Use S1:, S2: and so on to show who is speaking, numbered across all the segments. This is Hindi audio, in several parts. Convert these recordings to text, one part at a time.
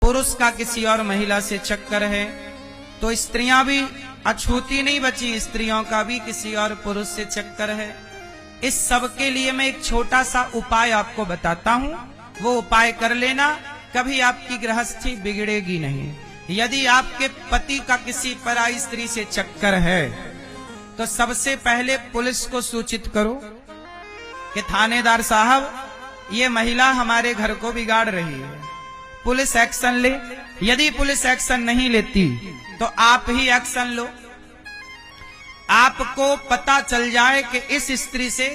S1: पुरुष का किसी और महिला से चक्कर है, तो स्त्रियां भी अछूती नहीं बची, स्त्रियों का भी किसी और पुरुष से चक्कर है। इस सब के लिए मैं एक छोटा सा उपाय आपको बताता हूं, वो उपाय कर लेना, कभी आपकी गृहस्थी बिगड़ेगी नहीं। यदि आपके पति का किसी पराई स्त्री से चक्कर है तो सबसे पहले पुलिस को सूचित करो कि थानेदार साहब ये महिला हमारे घर को बिगाड़ रही है, पुलिस एक्शन ले। यदि पुलिस एक्शन नहीं लेती तो आप ही एक्शन लो। आपको पता चल जाए कि इस स्त्री से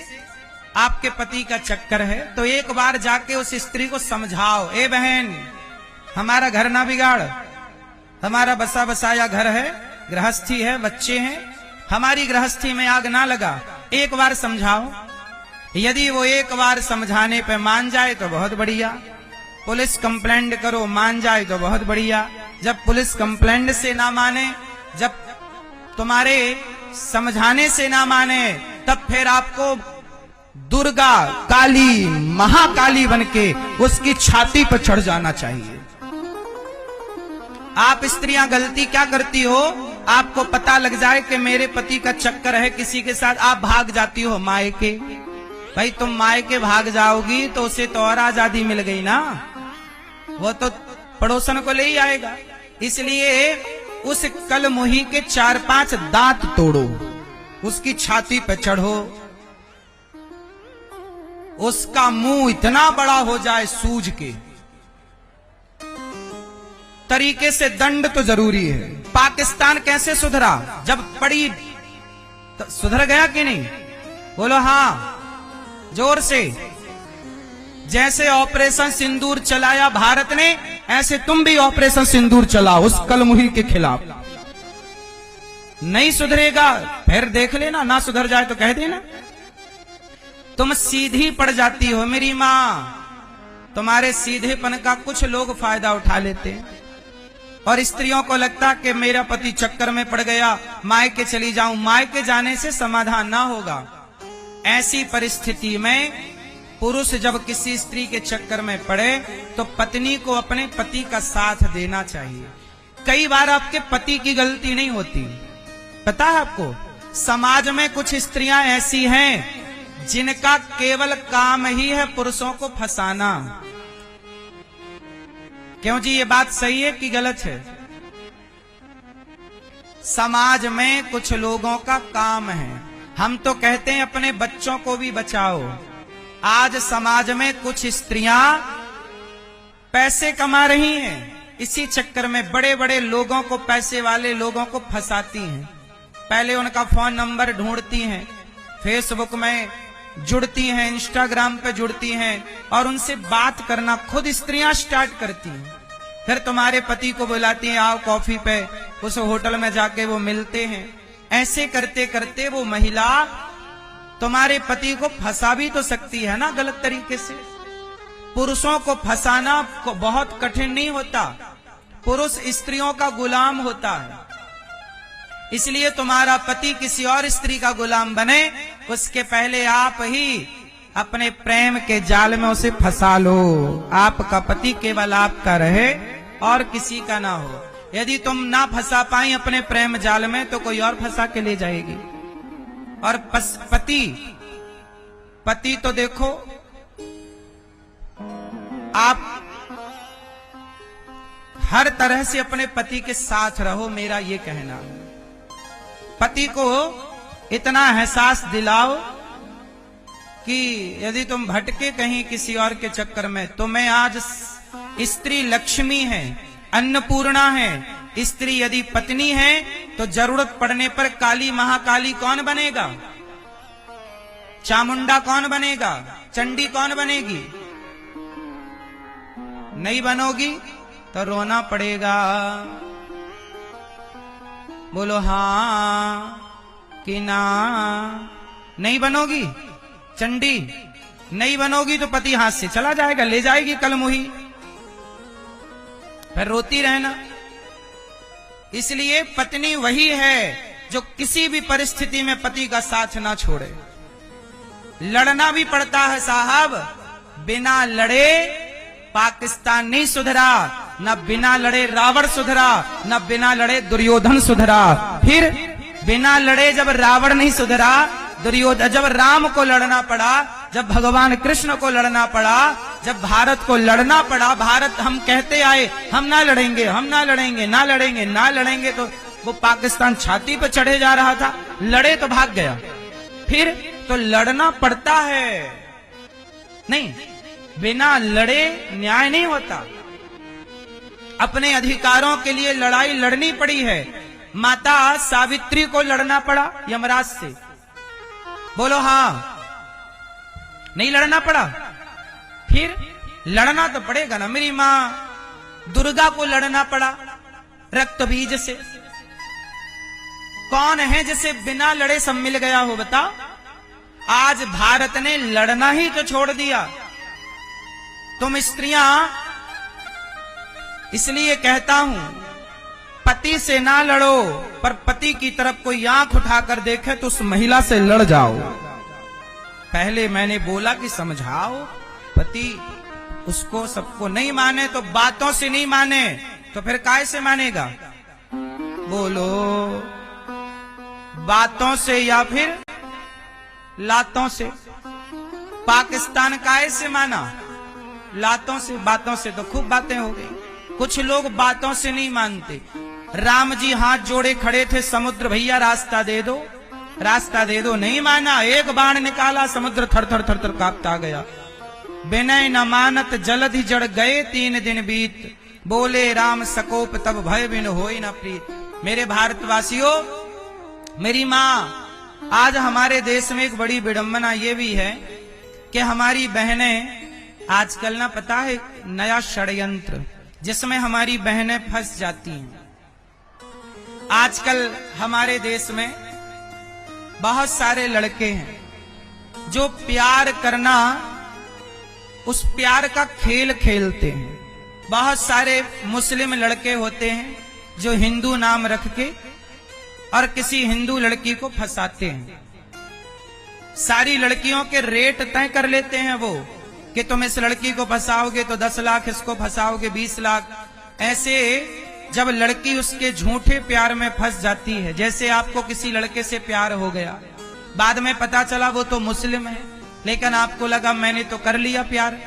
S1: आपके पति का चक्कर है, तो एक बार जाके उस स्त्री को समझाओ, ए बहन हमारा घर ना बिगाड़, हमारा बसा बसाया घर है, गृहस्थी है, बच्चे हैं, हमारी गृहस्थी में आग ना लगा। एक बार समझाओ। यदि वो एक बार समझाने पे मान जाए तो बहुत बढ़िया, पुलिस कंप्लेंट करो, मान जाए तो बहुत बढ़िया। जब पुलिस कंप्लेंट से ना माने, जब तुम्हारे समझाने से ना माने, तब फिर आपको दुर्गा काली महाकाली बनके उसकी छाती पर चढ़ जाना चाहिए। आप स्त्रियां गलती क्या करती हो, आपको पता लग जाए कि मेरे पति का चक्कर है किसी के साथ, आप भाग जाती हो मायके। भाई तुम मायके भाग जाओगी तो उसे तो और आजादी मिल गई ना, वो तो पड़ोसन को ले ही आएगा। इसलिए उस कलमुही के 4-5 दांत तोड़ो, उसकी छाती पे चढ़ो, उसका मुंह इतना बड़ा हो जाए सूज के तरीके से दंड तो जरूरी है। पाकिस्तान कैसे सुधरा, जब पड़ी तो सुधर गया कि नहीं? बोलो हाँ जोर से। जैसे ऑपरेशन सिंदूर चलाया भारत ने, ऐसे तुम भी ऑपरेशन सिंदूर चलाओ उस कलमुही के खिलाफ। नहीं सुधरेगा फिर देख लेना, ना सुधर जाए तो कह देना। तुम सीधी पड़ जाती हो मेरी माँ, तुम्हारे सीधेपन का कुछ लोग फायदा उठा लेते हैं और स्त्रियों को लगता कि मेरा पति चक्कर में पड़ गया, मायके चली जाऊं। मायके जाने से समाधान ना होगा। ऐसी परिस्थिति में पुरुष जब किसी स्त्री के चक्कर में पड़े तो पत्नी को अपने पति का साथ देना चाहिए। कई बार आपके पति की गलती नहीं होती, पता है आपको। समाज में कुछ स्त्रियां ऐसी हैं जिनका केवल काम ही है पुरुषों को फंसाना। क्यों जी, ये बात सही है कि गलत है? समाज में कुछ लोगों का काम है, हम तो कहते हैं अपने बच्चों को भी बचाओ। आज समाज में कुछ स्त्रियां पैसे कमा रही हैं, इसी चक्कर में बड़े बड़े लोगों को, पैसे वाले लोगों को फंसाती हैं। पहले उनका फोन नंबर ढूंढती हैं, फेसबुक में जुड़ती हैं, इंस्टाग्राम पे जुड़ती हैं और उनसे बात करना खुद स्त्रियां स्टार्ट करती हैं। फिर तुम्हारे पति को बुलाती हैं, आओ कॉफी पे, उस होटल में जाके वो मिलते हैं। ऐसे करते करते वो महिला तुम्हारे पति को फंसा भी तो सकती है ना गलत तरीके से। पुरुषों को फंसाना बहुत कठिन नहीं होता, पुरुष स्त्रियों का गुलाम होता है। इसलिए तुम्हारा पति किसी और स्त्री का गुलाम बने, उसके पहले आप ही अपने प्रेम के जाल में उसे फंसा लो। आपका पति केवल आपका रहे और किसी का ना हो। यदि तुम ना फंसा पाई अपने प्रेम जाल में तो कोई और फंसा के ले जाएगी। और पति तो देखो, आप हर तरह से अपने पति के साथ रहो, मेरा ये कहना है। पति को इतना एहसास दिलाओ कि यदि तुम भटके कहीं किसी और के चक्कर में, तो मैं आज स्त्री लक्ष्मी है, अन्नपूर्णा है। स्त्री यदि पत्नी है तो जरूरत पड़ने पर काली महाकाली कौन बनेगा, चामुंडा कौन बनेगा, चंडी कौन बनेगी? नहीं बनोगी तो रोना पड़ेगा। बोलो हाँ कि ना? नहीं बनोगी चंडी, नहीं बनोगी तो पति हाथ से चला जाएगा, ले जाएगी कलमुही, फिर रोती रहना। इसलिए पत्नी वही है जो किसी भी परिस्थिति में पति का साथ ना छोड़े। लड़ना भी पड़ता है साहब, बिना लड़े पाकिस्तान नहीं सुधरा। न बिना लड़े रावण सुधरा, न बिना लड़े दुर्योधन सुधरा। फिर बिना लड़े जब रावण नहीं सुधरा, दुर्योधन, जब राम को लड़ना पड़ा, जब भगवान कृष्ण को लड़ना पड़ा, जब भारत को लड़ना पड़ा, भारत हम कहते आए हम ना लड़ेंगे, हम ना लड़ेंगे, ना लड़ेंगे, ना लड़ेंगे, तो वो पाकिस्तान छाती पर चढ़े जा रहा था, लड़े तो भाग गया। फिर तो लड़ना पड़ता है, नहीं बिना लड़े न्याय नहीं होता। अपने अधिकारों के लिए लड़ाई लड़नी पड़ी है। माता सावित्री को लड़ना पड़ा यमराज से, बोलो हाँ, नहीं लड़ना पड़ा? फिर लड़ना तो पड़ेगा ना। मेरी मां दुर्गा को लड़ना पड़ा रक्त बीज से। कौन है जिसे बिना लड़े सब मिल गया हो, बताओ? आज भारत ने लड़ना ही तो छोड़ दिया। तुम स्त्रियां, इसलिए कहता हूं पति से ना लड़ो, पर पति की तरफ कोई आंख उठाकर देखे तो उस महिला से लड़ जाओ। पहले मैंने बोला कि समझाओ, पति उसको सबको नहीं माने तो बातों से नहीं माने तो फिर काय से मानेगा? बोलो, बातों से या फिर लातों से? पाकिस्तान काय से माना? लातों से। बातों से तो खूब बातें हो गई। कुछ लोग बातों से नहीं मानते। राम जी हाथ जोड़े खड़े थे, समुद्र भैया रास्ता दे दो, रास्ता दे दो, नहीं माना। एक बाण निकाला, समुद्र थर थर थर थर कांपता गया। विनय न मानत जलधि जड़ गए 3 दिन बीत, बोले राम सकोप तब भय बिन होई न प्रीत। मेरे भारतवासियों, मेरी माँ, आज हमारे देश में एक बड़ी विडंबना ये भी है कि हमारी बहनें आजकल ना, पता है, नया षड्यंत्र जिसमें हमारी बहनें फंस जाती हैं। आजकल हमारे देश में बहुत सारे लड़के हैं जो प्यार करना, उस प्यार का खेल खेलते हैं। बहुत सारे मुस्लिम लड़के होते हैं जो हिंदू नाम रख के और किसी हिंदू लड़की को फंसाते हैं। सारी लड़कियों के रेट तय कर लेते हैं वो कि तुम इस लड़की को फंसाओगे तो 10 लाख, इसको फंसाओगे 20 लाख। ऐसे जब लड़की उसके झूठे प्यार में फंस जाती है, जैसे आपको किसी लड़के से प्यार हो गया, बाद में पता चला वो तो मुस्लिम है, लेकिन आपको लगा मैंने तो कर लिया प्यार,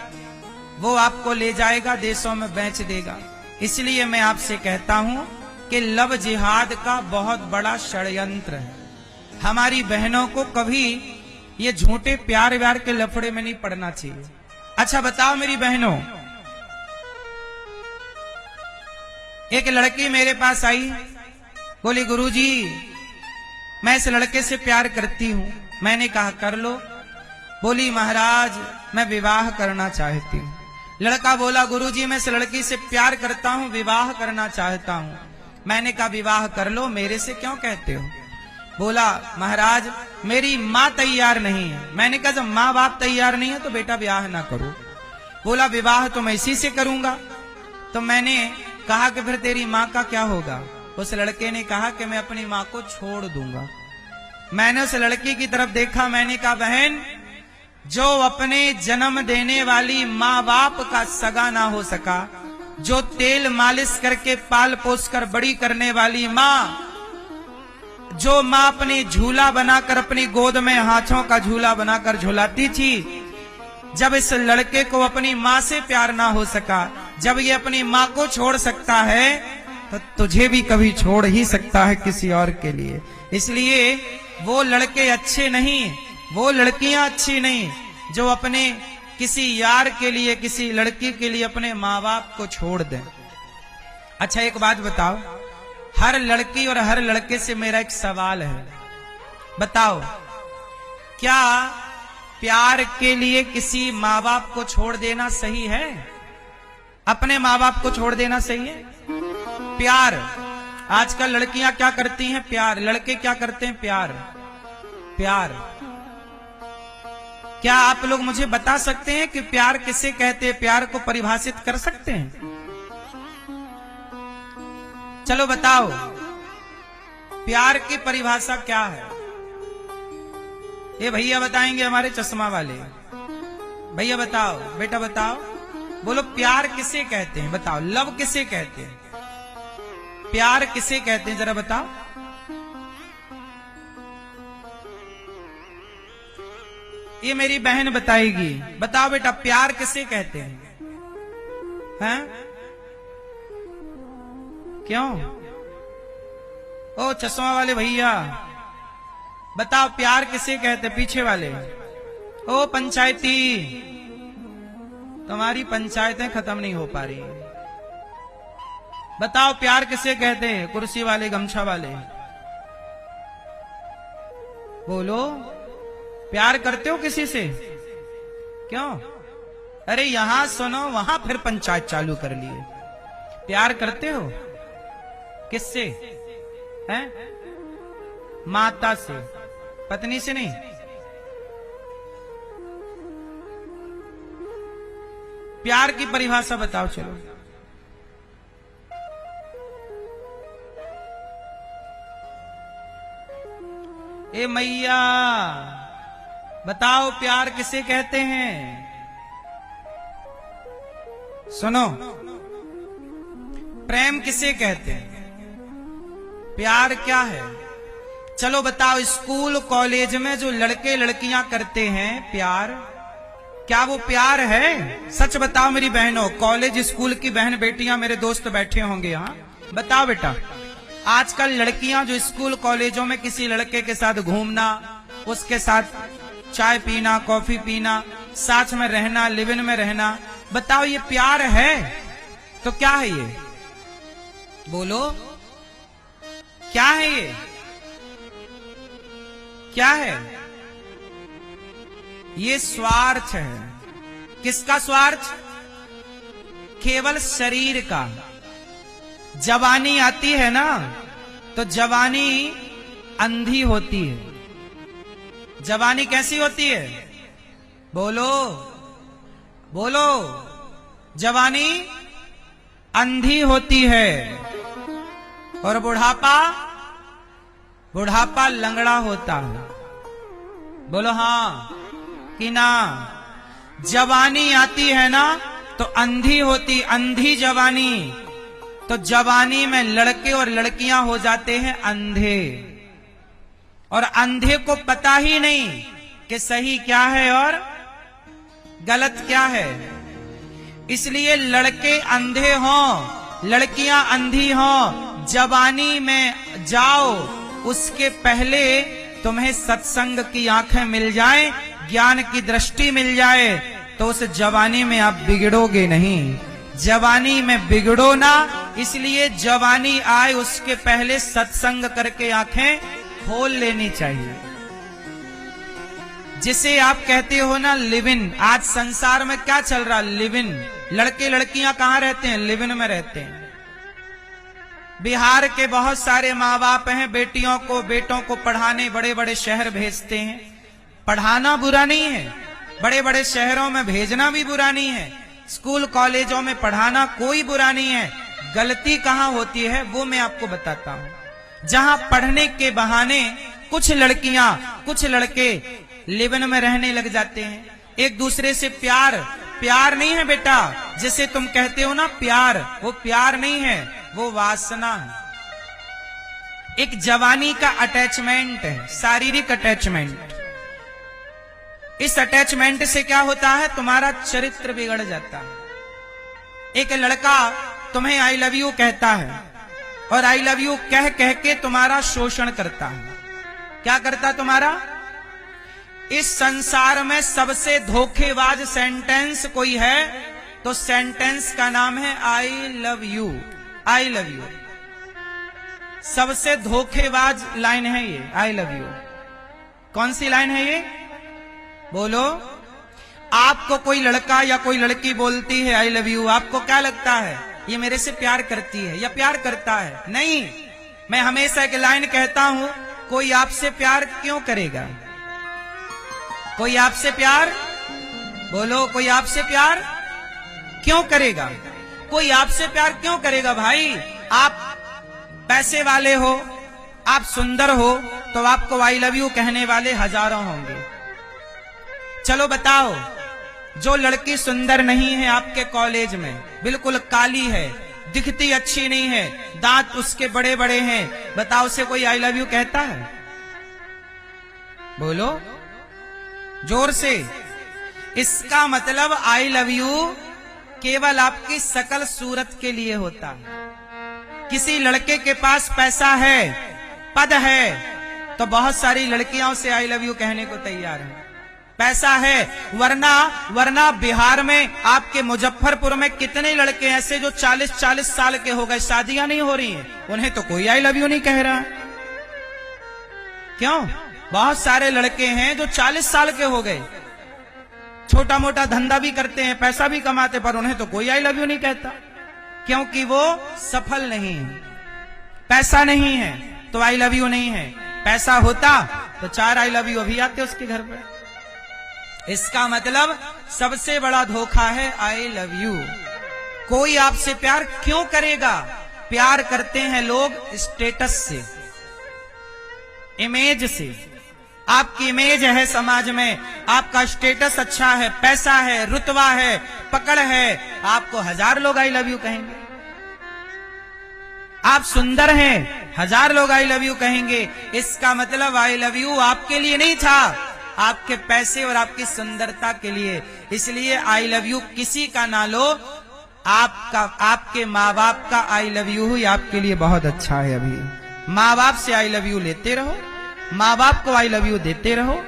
S1: वो आपको ले जाएगा, देशों में बेच देगा। इसलिए मैं आपसे कहता हूं कि लव जिहाद का बहुत बड़ा षड्यंत्र है। हमारी बहनों को कभी ये झूठे प्यार व्यार के लफड़े में नहीं पड़ना चाहिए। अच्छा बताओ मेरी बहनों, एक लड़की मेरे पास आई, बोली गुरुजी मैं इस लड़के से प्यार करती हूं। मैंने कहा कर लो। बोली महाराज मैं विवाह करना चाहती हूं। लड़का बोला गुरुजी मैं इस लड़की से प्यार करता हूं, विवाह करना चाहता हूं। मैंने कहा विवाह कर लो, मेरे से क्यों कहते हो? बोला महाराज मेरी माँ तैयार नहीं है। मैंने कहा जब माँ बाप तैयार नहीं है तो बेटा विवाह ना करो। बोला विवाह तो मैं इसी से करूंगा। तो मैंने कहा कि फिर तेरी माँ का क्या होगा? उस लड़के ने कहा कि मैं अपनी माँ को छोड़ दूंगा। मैंने उस लड़की की तरफ देखा, मैंने कहा बहन, जो अपने जन्म देने वाली माँ बाप का सगा ना हो सका, जो तेल मालिश करके पाल पोस कर बड़ी करने वाली माँ, जो माँ अपनी झूला बनाकर अपनी गोद में हाथों का झूला बनाकर झुलाती थी, जब इस लड़के को अपनी माँ से प्यार ना हो सका, जब ये अपनी माँ को छोड़ सकता है तो तुझे भी कभी छोड़ ही सकता है किसी और के लिए। इसलिए वो लड़के अच्छे नहीं, वो लड़कियां अच्छी नहीं जो अपने किसी यार के लिए, किसी लड़की के लिए अपने माँ बाप को छोड़ दें। अच्छा एक बात बताओ, हर लड़की और हर लड़के से मेरा एक सवाल है, बताओ क्या प्यार के लिए किसी माँ बाप को छोड़ देना सही है? अपने माँ बाप को छोड़ देना सही है? प्यार, आजकल लड़कियां क्या करती हैं? प्यार। लड़के क्या करते हैं? प्यार। प्यार। क्या आप लोग मुझे बता सकते हैं कि प्यार किसे कहते हैं? प्यार को परिभाषित कर सकते हैं? चलो बताओ, प्यार की परिभाषा क्या है? ये भैया बताएंगे, हमारे चश्मा वाले भैया। बताओ बेटा, बताओ बोलो प्यार किसे कहते हैं, बताओ। लव किसे कहते हैं, प्यार किसे कहते हैं, जरा बताओ। ये मेरी बहन बताएगी। बताओ बेटा, प्यार किसे कहते हैं? हैं? क्यों? ओ चश्मा वाले भैया, बताओ प्यार किसे कहते? पीछे वाले। ओ पंचायती, तुम्हारी पंचायतें खत्म नहीं हो पा रही। बताओ प्यार किसे कहते हैं? कुर्सी वाले, गमछा वाले, बोलो। प्यार करते हो किसी से? क्यों? अरे यहां सुनो, वहां फिर पंचायत चालू कर लिए। प्यार करते हो किससे? हैं? माता से, पत्नी से नहीं। प्यार की परिभाषा बताओ चलो। ए मैया, बताओ प्यार किसे कहते हैं? सुनो, प्रेम किसे कहते हैं? प्यार क्या है? चलो बताओ, स्कूल कॉलेज में जो लड़के लड़कियां करते हैं प्यार, क्या वो प्यार है? सच बताओ मेरी बहनों, कॉलेज स्कूल की बहन बेटियां, मेरे दोस्त बैठे होंगे यहाँ, बताओ बेटा। आजकल लड़कियां जो स्कूल कॉलेजों में किसी लड़के के साथ घूमना, उसके साथ चाय पीना, कॉफी पीना, साथ में रहना, लिव इन में रहना, बताओ ये प्यार है? तो क्या है ये? बोलो, क्या है ये? क्या है ये? स्वार्थ है। किसका स्वार्थ? केवल शरीर का। जवानी आती है ना, तो जवानी अंधी होती है। जवानी कैसी होती है? बोलो बोलो। जवानी अंधी होती है। और बुढ़ापा, बुढ़ापा लंगड़ा होता है। बोलो हाँ कि ना? जवानी आती है ना तो अंधी होती, अंधी जवानी। तो जवानी में लड़के और लड़कियां हो जाते हैं अंधे, और अंधे को पता ही नहीं कि सही क्या है और गलत क्या है। इसलिए लड़के अंधे हों, लड़कियां अंधी हों, जवानी में जाओ उसके पहले तुम्हें सत्संग की आंखें मिल जाएं, ज्ञान की दृष्टि मिल जाए, तो उस जवानी में आप बिगड़ोगे नहीं। जवानी में बिगड़ो ना, इसलिए जवानी आए उसके पहले सत्संग करके आंखें खोल लेनी चाहिए। जिसे आप कहते हो ना लिव इन, आज संसार में क्या चल रहा? Live in. लड़के लड़कियां कहां रहते हैं? लिव इन में रहते हैं। बिहार के बहुत सारे माँ बाप हैं, बेटियों को बेटों को पढ़ाने बड़े बड़े शहर भेजते हैं। पढ़ाना बुरा नहीं है, बड़े बड़े शहरों में भेजना भी बुरा नहीं है, स्कूल कॉलेजों में पढ़ाना कोई बुरा नहीं है। गलती कहां होती है वो मैं आपको बताता हूं। जहां पढ़ने के बहाने कुछ लड़कियां कुछ लड़के लिव इन में रहने लग जाते हैं, एक दूसरे से प्यार। प्यार नहीं है बेटा, जिसे तुम कहते हो ना प्यार, वो प्यार नहीं है, वो वासना है। एक जवानी का अटैचमेंट है, शारीरिक अटैचमेंट। इस अटैचमेंट से क्या होता है? तुम्हारा चरित्र बिगड़ जाता है। एक लड़का तुम्हें आई लव यू कहता है, और आई लव यू कह कह के तुम्हारा शोषण करता है। क्या करता तुम्हारा? इस संसार में सबसे धोखेबाज सेंटेंस कोई है तो सेंटेंस का नाम है I love you. I love you सबसे धोखेबाज लाइन है ये, आई लव यू। कौन सी लाइन है ये? बोलो। आपको कोई लड़का या कोई लड़की बोलती है आई लव यू, आपको क्या लगता है? ये मेरे से प्यार करती है या प्यार करता है? नहीं। मैं हमेशा एक लाइन कहता हूं, कोई आपसे प्यार क्यों करेगा? कोई आपसे प्यार, बोलो, कोई आपसे प्यार क्यों करेगा? कोई आपसे प्यार क्यों करेगा भाई? आप पैसे वाले हो, आप सुंदर हो, तो आपको आई लव यू कहने वाले हजारों होंगे। चलो बताओ, जो लड़की सुंदर नहीं है आपके कॉलेज में, बिल्कुल काली है, दिखती अच्छी नहीं है, दांत उसके बड़े बड़े हैं, बताओ उसे कोई आई लव यू कहता है? बोलो जोर से। इसका मतलब आई लव यू केवल आपकी शकल सूरत के लिए होता है। किसी लड़के के पास पैसा है, पद है, तो बहुत सारी लड़कियां उसे आई लव यू कहने को तैयार है। पैसा है, वरना बिहार में आपके मुजफ्फरपुर में कितने लड़के ऐसे जो 40-40 साल के हो गए, शादियां नहीं हो रही हैं, उन्हें तो कोई आई लव यू नहीं कह रहा। क्यों? बहुत सारे लड़के हैं जो 40 साल के हो गए, छोटा मोटा धंधा भी करते हैं, पैसा भी कमाते, पर उन्हें तो कोई आई लव यू नहीं कहता, क्योंकि वो सफल नहीं है। पैसा नहीं है तो आई लव यू नहीं है, पैसा होता तो 4 आई लव यू अभी आते उसके घर पे। इसका मतलब सबसे बड़ा धोखा है आई लव यू। कोई आपसे प्यार क्यों करेगा? प्यार करते हैं लोग स्टेटस से, इमेज से। आपकी इमेज है समाज में, आपका स्टेटस अच्छा है, पैसा है, रुतबा है, पकड़ है, आपको 1000 लोग आई लव यू कहेंगे। आप सुंदर हैं, 1000 लोग आई लव यू कहेंगे। इसका मतलब आई लव यू आपके लिए नहीं था, आपके पैसे और आपकी सुंदरता के लिए। इसलिए आई लव यू किसी का ना लो, आपके माँ बाप का आई लव यू ही आपके लिए बहुत अच्छा है। अभी माँ बाप से आई लव यू लेते रहो, माँ बाप को आई लव यू देते रहो।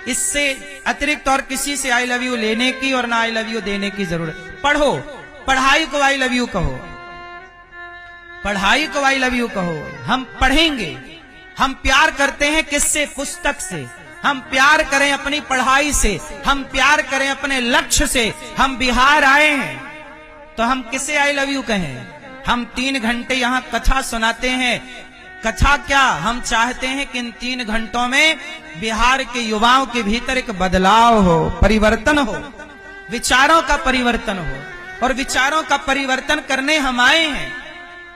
S1: इससे अतिरिक्त और किसी से आई लव यू लेने की और ना आई लव यू देने की जरूरत। पढ़ो, पढ़ाई को आई लव यू कहो, पढ़ाई को आई लव यू कहो। हम पढ़ेंगे, हम प्यार करते हैं किससे? पुस्तक से। हम प्यार करें अपनी पढ़ाई से, हम प्यार करें अपने लक्ष्य से। हम बिहार आए हैं तो हम किसे आई लव यू कहें? हम 3 घंटे यहाँ कथा सुनाते हैं। कथा क्या? हम चाहते हैं कि इन 3 घंटों में बिहार के युवाओं के भीतर एक बदलाव हो, परिवर्तन हो, विचारों का परिवर्तन हो। और विचारों का परिवर्तन करने हम आए हैं।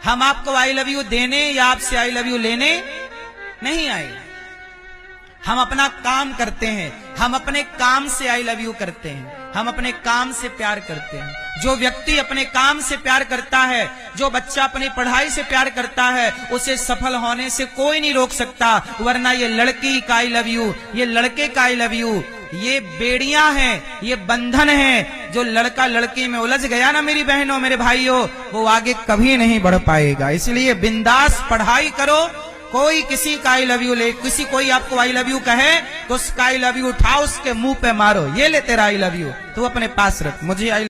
S1: हम आपको आई लव यू देने या आपसे आई लव यू लेने नहीं आए। हम अपना काम करते हैं, हम अपने काम से आई लव यू करते हैं, हम अपने काम से प्यार करते हैं। जो व्यक्ति अपने काम से प्यार करता है, जो बच्चा अपनी पढ़ाई से प्यार करता है, उसे सफल होने से कोई नहीं रोक सकता। वरना ये लड़की का आई लव यू, ये लड़के का आई लव यू, ये बेड़ियां हैं, ये बंधन हैं। जो लड़का लड़की में उलझ गया ना मेरी बहनों, मेरे भाइयों, वो आगे कभी नहीं बढ़ पाएगा। इसलिए बिंदास पढ़ाई करो। कोई किसी का आई लव यू ले, कोई आपको आई लव यू कहे तो उसका आई लव यू उठाओ, उसके मुंह पे मारो, ये ले तेरा आई लव यू, तू अपने पास रख, मुझे आई